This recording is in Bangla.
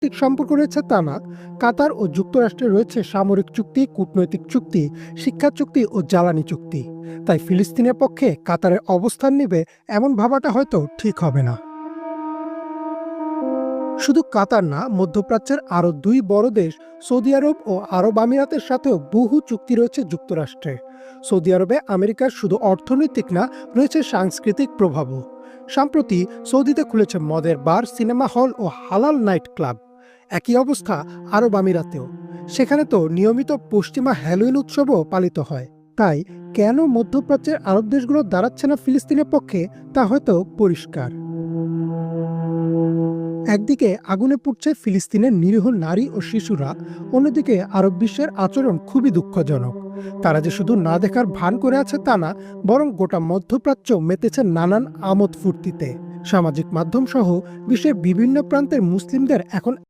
ঠিক সম্পর্ক রয়েছে তা না, কাতার ও যুক্তরাষ্ট্রে রয়েছে সামরিক চুক্তি, কূটনৈতিক চুক্তি, শিক্ষা চুক্তি ও জ্বালানি চুক্তি। তাই ফিলিস্তিনের পক্ষে কাতারের অবস্থান নেবে এমন ভাবাটা হয়তো ঠিক হবে না। শুধু কাতার না, মধ্যপ্রাচ্যের আরও দুই বড় দেশ সৌদি আরব ও আরব আমিরাতের সাথেও বহু চুক্তি রয়েছে যুক্তরাষ্ট্রে। সৌদি আরবে আমেরিকার শুধু অর্থনৈতিক না, রয়েছে সাংস্কৃতিক প্রভাবও। সম্প্রতি সৌদিতে খুলেছে মদের বার, সিনেমা হল ও হালাল নাইট ক্লাব। একই অবস্থা আরব আমিরাতেও। সেখানে তো নিয়মিত পশ্চিমা হ্যালোইন উৎসবও পালিত হয়। তাই কেন মধ্যপ্রাচ্যের আরব দেশগুলো দাঁড়াচ্ছে না ফিলিস্তিনের পক্ষে, তা হয়তো পরিষ্কার। একদিকে আগুনে পুড়ছে ফিলিস্তিনের নিরীহ নারী ও শিশুরা, অন্যদিকে আরব বিশ্বের আচরণ খুবই দুঃখজনক। তারা যে শুধু না দেখার ভান করে আছে তা না, বরং গোটা মধ্যপ্রাচ্য মেতেছে নানান আমোদ ফুর্তিতে। সামাজিক মাধ্যম সহ বিশ্বের বিভিন্ন প্রান্তের মুসলিমদের এখন